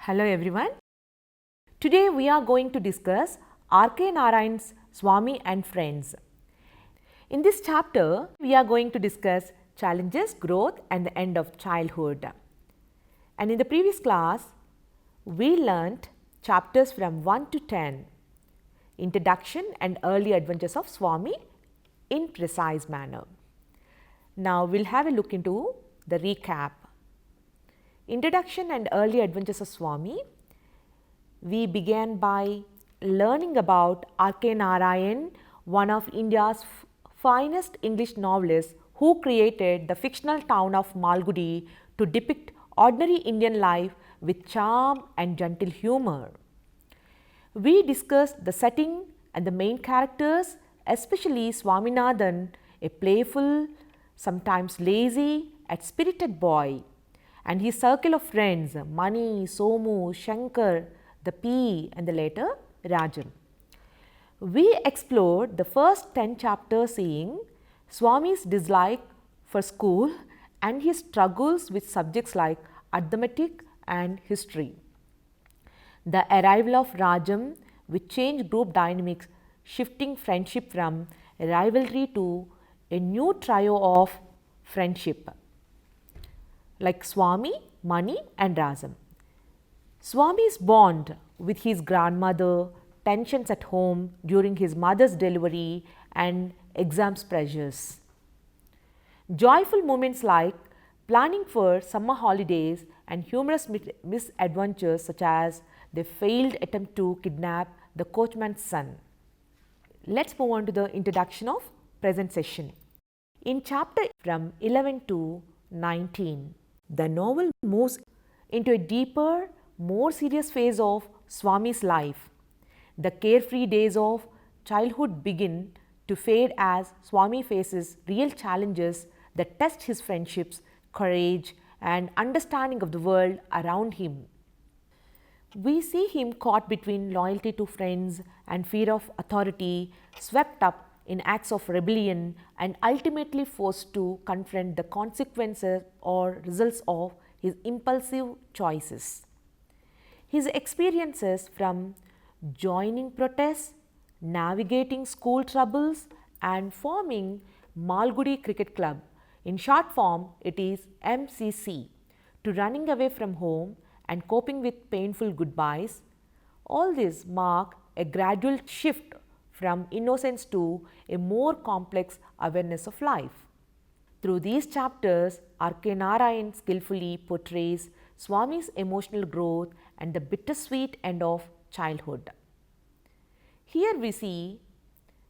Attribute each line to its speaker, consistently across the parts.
Speaker 1: Hello everyone. Today we are going to discuss R K Narayan's Swamy and Friends. In this chapter, we are going to discuss challenges, growth and the end of childhood. And in the previous class, we learnt chapters from 1 to 10, Introduction and Early Adventures of Swamy in precise manner. Now we'll have a look into the recap. Introduction and Early Adventures of Swamy. We began by learning about R K Narayan, one of India's finest English novelists who created the fictional town of Malgudi to depict ordinary Indian life with charm and gentle humor. We discussed the setting and the main characters, especially Swaminathan, a playful, sometimes lazy and spirited boy, and his circle of friends Mani, Somu, Shankar, the P and the later Rajan. We explored the first 10 chapters seeing Swamy's dislike for school and his struggles with subjects like arithmetic and history. The arrival of Rajam, which changed group dynamics, shifting friendship from a rivalry to a new trio of friendship like Swamy, Mani and Rajam. Swamy's bond with his grandmother, tensions at home during his mother's delivery and exams pressures. Joyful moments like planning for summer holidays and humorous misadventures such as the failed attempt to kidnap the coachman's son. Let's move on to the introduction of present session. In chapter from 11 to 19, the novel moves into a deeper, more serious phase of Swamy's life. The carefree days of childhood begin to fade as Swamy faces real challenges that test his friendships, courage and understanding of the world around him. We see him caught between loyalty to friends and fear of authority, swept up in acts of rebellion and ultimately forced to confront the consequences or results of his impulsive choices. His experiences from joining protests, navigating school troubles and forming Malgudi Cricket Club, in short form it is MCC, to running away from home and coping with painful goodbyes, all this mark a gradual shift from innocence to a more complex awareness of life. Through these chapters, R K Narayan skillfully portrays Swamy's emotional growth and the bittersweet end of childhood. Here we see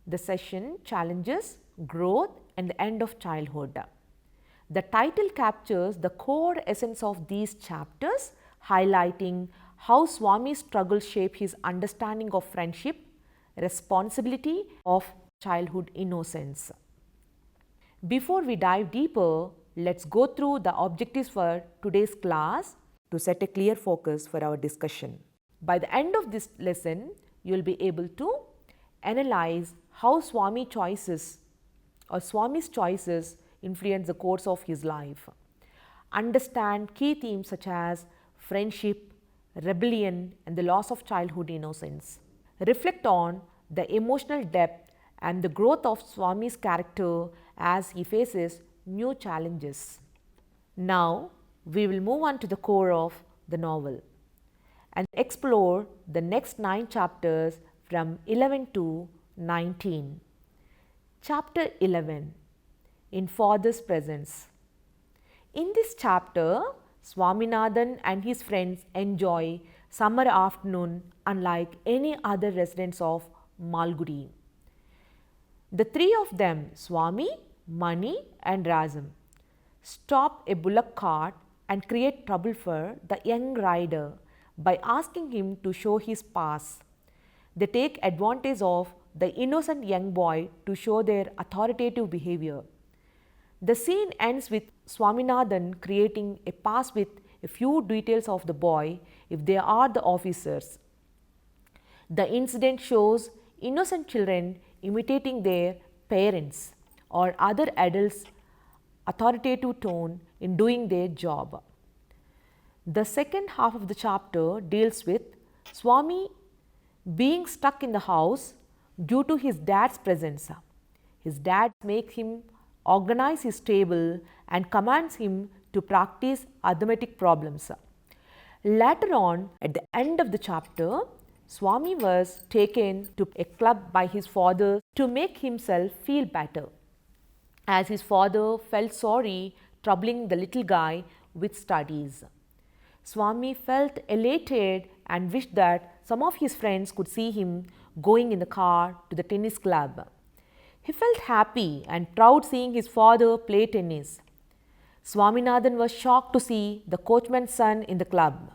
Speaker 1: the session Challenges, Growth and the End of Childhood. The title captures the core essence of these chapters, highlighting how Swamy's struggles shape his understanding of friendship, responsibility of childhood innocence. Before we dive deeper, let's go through the objectives for today's class to set a clear focus for our discussion. By the end of this lesson, you will be able to analyze how Swamy's choices influence the course of his life, understand key themes such as friendship, rebellion and the loss of childhood innocence, reflect on the emotional depth and the growth of Swamy's character as he faces new challenges. Now, we will move on to the core of the novel and explore the next 9 chapters from 11 to 19. Chapter 11, In Father's Presence. In this chapter, Swaminathan and his friends enjoy summer afternoon unlike any other residents of Malgudi. The three of them, Swamy, Mani and Rajam, stop a bullock cart and create trouble for the young rider by asking him to show his pass. They take advantage of the innocent young boy to show their authoritative behavior. The scene ends with Swaminathan creating a pass with a few details of the boy if they are the officers. The incident shows innocent children imitating their parents or other adults' authoritative tone in doing their job. The second half of the chapter deals with Swamy being stuck in the house due to his dad's presence. His dad makes him organize his table and commands him to practice arithmetic problems. Later on, at the end of the chapter, Swamy was taken to a club by his father to make himself feel better, as his father felt sorry troubling the little guy with studies. Swamy felt elated and wished that some of his friends could see him going in the car to the tennis club. He felt happy and proud seeing his father play tennis. Swaminathan was shocked to see the coachman's son in the club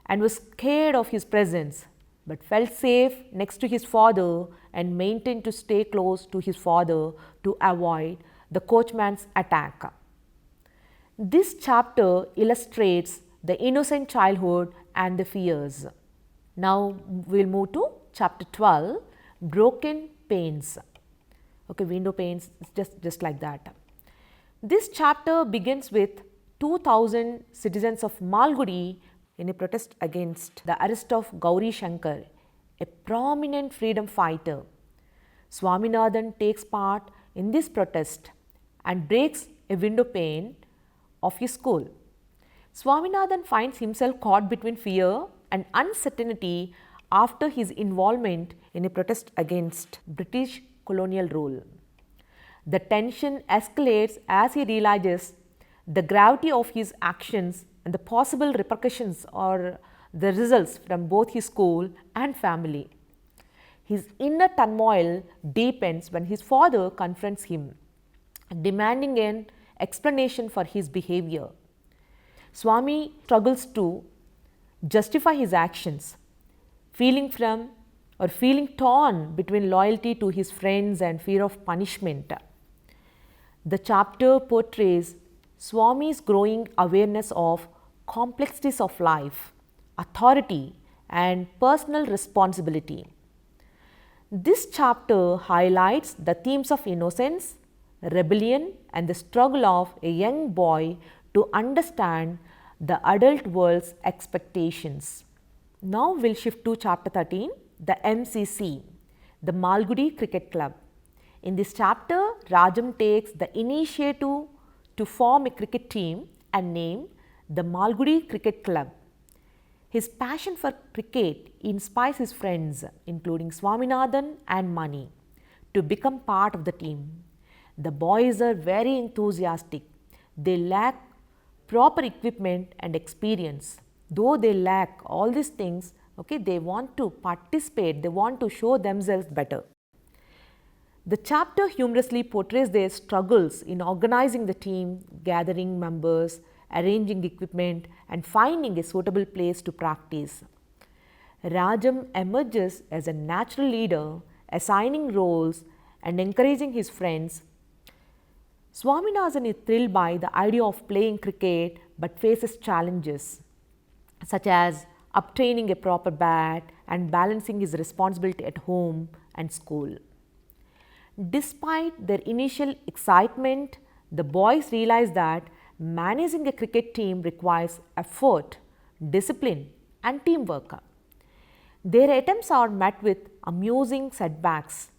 Speaker 1: and was scared of his presence, but felt safe next to his father and maintained to stay close to his father to avoid the coachman's attack. This chapter illustrates the innocent childhood and the fears. Now we'll move to chapter 12, broken panes. Okay, window panes, just like that. This chapter begins with 2000 citizens of Malgudi in a protest against the arrest of Gauri Shankar, a prominent freedom fighter. Swaminathan takes part in this protest and breaks a window pane of his school. Swaminathan finds himself caught between fear and uncertainty after his involvement in a protest against British colonial rule. The tension escalates as he realizes the gravity of his actions and the possible repercussions or the results from both his school and family. His inner turmoil deepens when his father confronts him, demanding an explanation for his behavior. Swamy struggles to justify his actions, feeling torn between loyalty to his friends and fear of punishment. The chapter portrays Swamy's growing awareness of complexities of life, authority, and personal responsibility. This chapter highlights the themes of innocence, rebellion, and the struggle of a young boy to understand the adult world's expectations. Now we'll shift to chapter 13, the MCC, the Malgudi Cricket Club. In this chapter, Rajam takes the initiative to form a cricket team and name the Malgudi Cricket Club. His passion for cricket inspires his friends, including Swaminathan and Mani, to become part of the team. The boys are very enthusiastic. They lack proper equipment and experience. Though they lack all these things, they want to participate, they want to show themselves better. The chapter humorously portrays their struggles in organizing the team, gathering members, arranging equipment, and finding a suitable place to practice. Rajam emerges as a natural leader, assigning roles and encouraging his friends. Swaminathan is thrilled by the idea of playing cricket but faces challenges such as obtaining a proper bat and balancing his responsibility at home and school. Despite their initial excitement, the boys realize that managing a cricket team requires effort, discipline, and teamwork. Their attempts are met with amusing setbacks,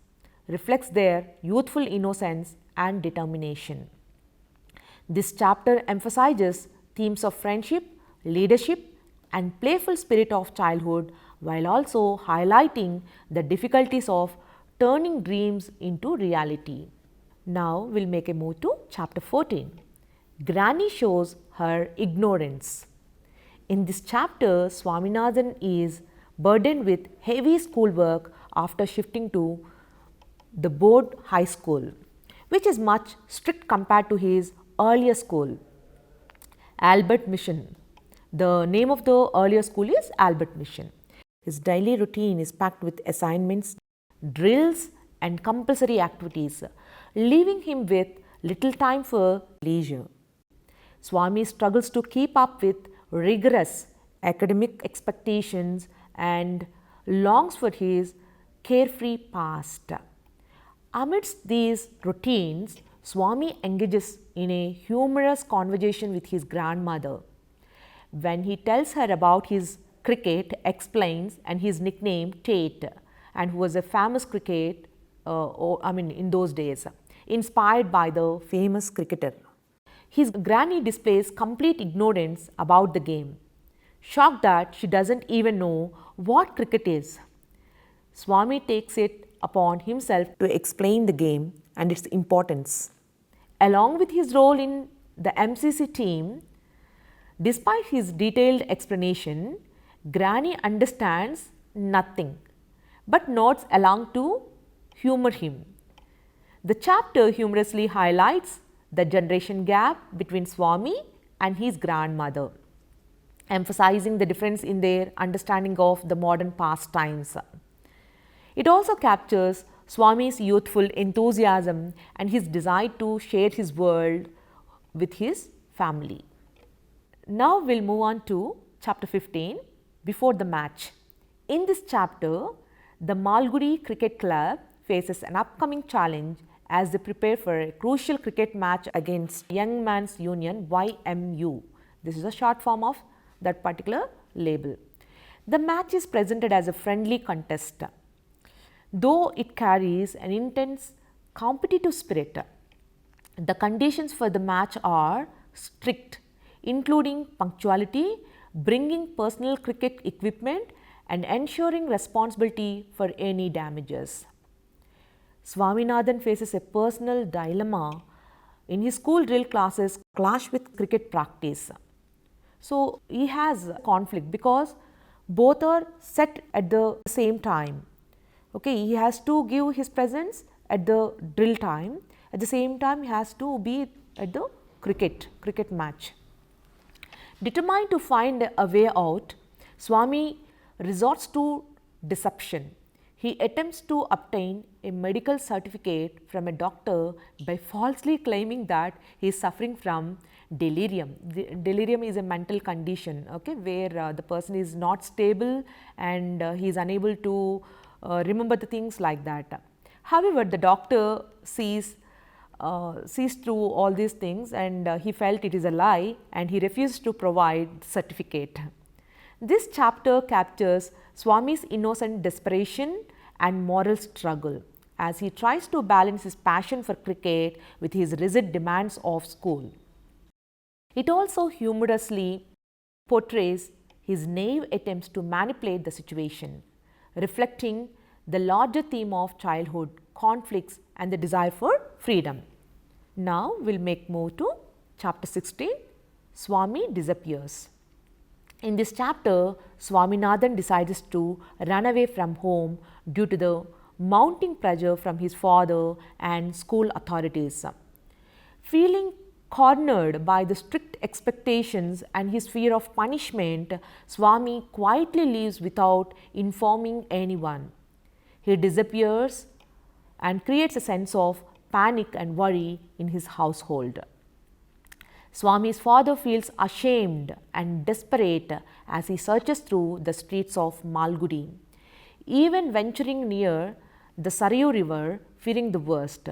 Speaker 1: reflects their youthful innocence and determination. This chapter emphasizes themes of friendship, leadership, and playful spirit of childhood, while also highlighting the difficulties of turning dreams into reality. Now we'll make a move to chapter 14. Granny shows her ignorance. In this chapter, Swaminathan is burdened with heavy schoolwork after shifting to the board high school, which is much strict compared to his earlier school, Albert Mission. The name of the earlier school is Albert Mission. His daily routine is packed with assignments, drills, and compulsory activities, leaving him with little time for leisure. Swamy struggles to keep up with rigorous academic expectations and longs for his carefree past. Amidst these routines, Swamy engages in a humorous conversation with his grandmother. when he tells her about his cricket, explains, and his nickname Tate, and who was a famous cricket, in those days, inspired by the famous cricketer. His granny displays complete ignorance about the game, shocked that she doesn't even know what cricket is. Swamy takes it upon himself to explain the game and its importance. Along with his role in the MCC team, despite his detailed explanation, Granny understands nothing but nods along to humor him. The chapter humorously highlights the generation gap between Swamy and his grandmother, emphasizing the difference in their understanding of the modern pastimes. It also captures Swamy's youthful enthusiasm and his desire to share his world with his family. Now we will move on to chapter 15, Before the Match. In this chapter, the Malgudi Cricket Club faces an upcoming challenge as they prepare for a crucial cricket match against Young Men's Union YMU. This is a short form of that particular label. The match is presented as a friendly contest, though it carries an intense competitive spirit. The conditions for the match are strict, including punctuality, bringing personal cricket equipment, and ensuring responsibility for any damages. Swaminathan faces a personal dilemma in his school drill classes clash with cricket practice. So, he has conflict because both are set at the same time. Okay, he has to give his presence at the drill time, at the same time he has to be at the cricket match. Determined to find a way out, Swamy resorts to deception. He attempts to obtain a medical certificate from a doctor by falsely claiming that he is suffering from delirium. Delirium is a mental condition, okay, where the person is not stable and he is unable to remember the things like that. However, the doctor sees through all these things and he felt it is a lie and he refused to provide certificate. This chapter captures Swamy's innocent desperation and moral struggle as he tries to balance his passion for cricket with his rigid demands of school. It also humorously portrays his naive attempts to manipulate the situation, reflecting the larger theme of childhood, conflicts and the desire for freedom. Now, we will move to chapter 16, Swamy disappears. In this chapter, Swaminathan decides to run away from home due to the mounting pressure from his father and school authorities. Feeling cornered by the strict expectations and his fear of punishment, Swamy quietly leaves without informing anyone. He disappears and creates a sense of panic and worry in his household. Swamy's father feels ashamed and desperate as he searches through the streets of Malgudi, even venturing near the Sarayu river, fearing the worst.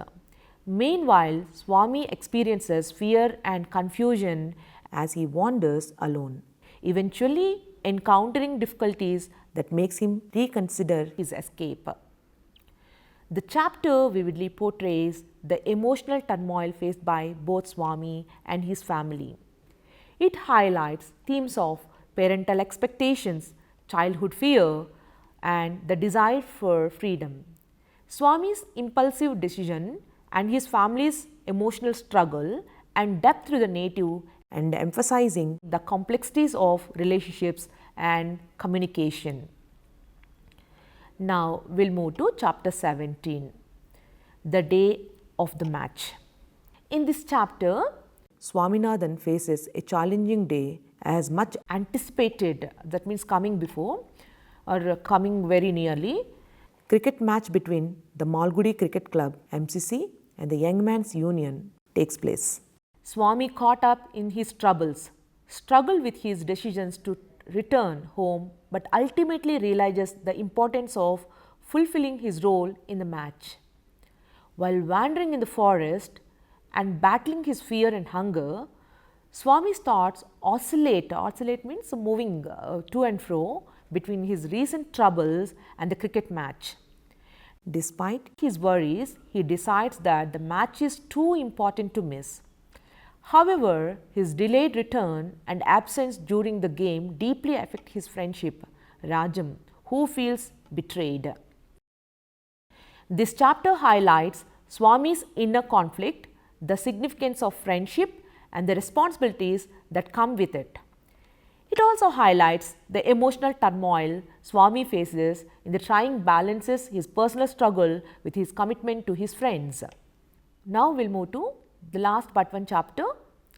Speaker 1: Meanwhile, Swamy experiences fear and confusion as he wanders alone, eventually encountering difficulties that makes him reconsider his escape. The chapter vividly portrays the emotional turmoil faced by both Swamy and his family. It highlights themes of parental expectations, childhood fear, and the desire for freedom. Swamy's impulsive decision and his family's emotional struggle and depth through the native and emphasizing the complexities of relationships and communication. Now, we will move to chapter 17, the day of the match. In this chapter, Swaminathan faces a challenging day as much anticipated, that means coming before or coming very nearly, cricket match between the Malgudi Cricket Club MCC and the Young Men's Union takes place. Swamy, caught up in his troubles, struggled with his decisions to return home, but ultimately realizes the importance of fulfilling his role in the match. While wandering in the forest and battling his fear and hunger, Swamy's thoughts oscillate. Oscillate means moving to and fro between his recent troubles and the cricket match. Despite his worries, he decides that the match is too important to miss. However, his delayed return and absence during the game deeply affect his friendship, Rajam, who feels betrayed. This chapter highlights Swamy's inner conflict, the significance of friendship, and the responsibilities that come with it. It also highlights the emotional turmoil Swamy faces in the trying balances his personal struggle with his commitment to his friends. Now we will move to the last but one chapter,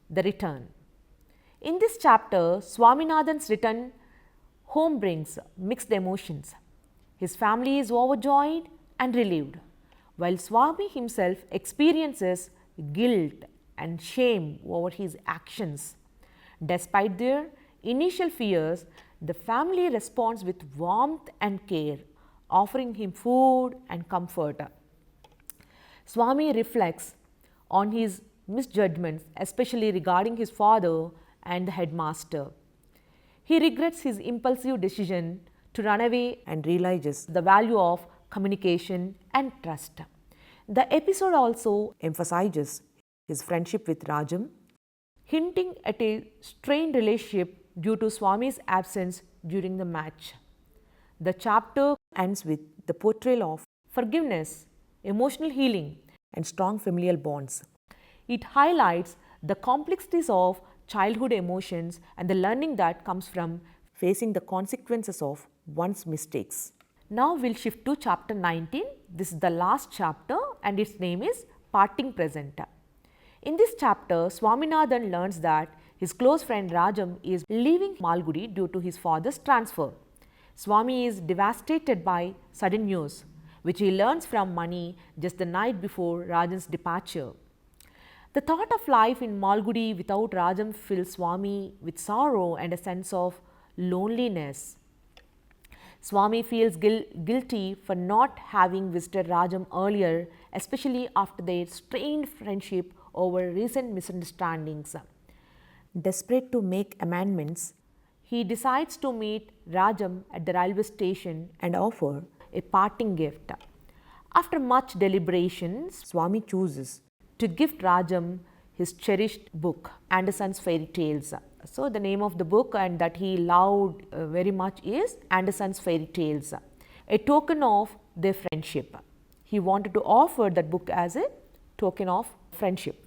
Speaker 1: the return. In this chapter, Swaminathan's return home brings mixed emotions. His family is overjoyed and relieved, while Swamy himself experiences guilt and shame over his actions. Despite their initial fears, the family responds with warmth and care, offering him food and comfort. Swamy reflects on his misjudgments, especially regarding his father and the headmaster. He regrets his impulsive decision to run away and realizes the value of communication and trust. The episode also emphasizes his friendship with Rajam, hinting at a strained relationship due to Swamy's absence during the match. The chapter ends with the portrayal of forgiveness, emotional healing, and strong familial bonds. It highlights the complexities of childhood emotions and the learning that comes from facing the consequences of one's mistakes. Now we will shift to chapter 19. This is the last chapter and its name is Parting Present. In this chapter, Swaminathan learns that his close friend Rajam is leaving Malgudi due to his father's transfer. Swamy is devastated by sudden news, which he learns from Mani just the night before Rajam's departure. The thought of life in Malgudi without Rajam fills Swamy with sorrow and a sense of loneliness. Swamy feels guilty for not having visited Rajam earlier, especially after their strained friendship over recent misunderstandings. Desperate to make amendments, he decides to meet Rajam at the railway station and offer a parting gift. After much deliberation, Swamy chooses to gift Rajam his cherished book, Andersen's Fairy Tales. So, the name of the book and that he loved very much is Andersen's Fairy Tales, a token of their friendship. He wanted to offer that book as a token of friendship.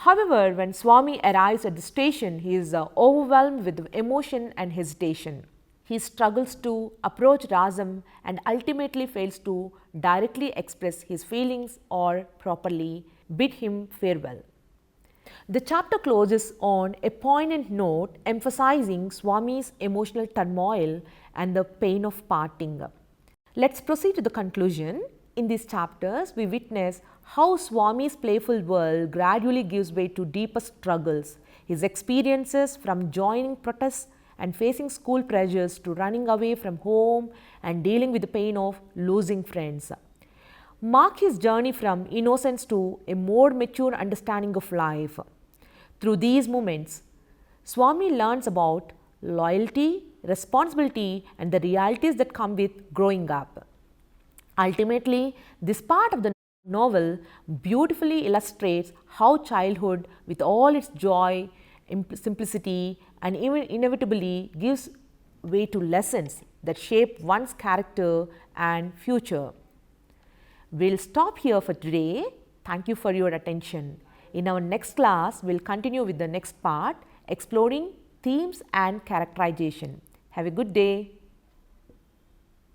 Speaker 1: However, when Swamy arrives at the station, he is overwhelmed with emotion and hesitation. He struggles to approach Rajam and ultimately fails to directly express his feelings or properly bid him farewell. The chapter closes on a poignant note emphasizing Swamy's emotional turmoil and the pain of parting. Let's proceed to the conclusion. In these chapters, we witness how Swamy's playful world gradually gives way to deeper struggles. His experiences from joining protests and facing school pressures to running away from home and dealing with the pain of losing friends mark his journey from innocence to a more mature understanding of life. Through these moments, Swamy learns about loyalty, responsibility, and the realities that come with growing up. Ultimately, this part of the novel beautifully illustrates how childhood, with all its joy, simplicity, and even inevitably gives way to lessons that shape one's character and future. We'll stop here for today. Thank you for your attention. In our next class, we'll continue with the next part, exploring themes and characterization. Have a good day.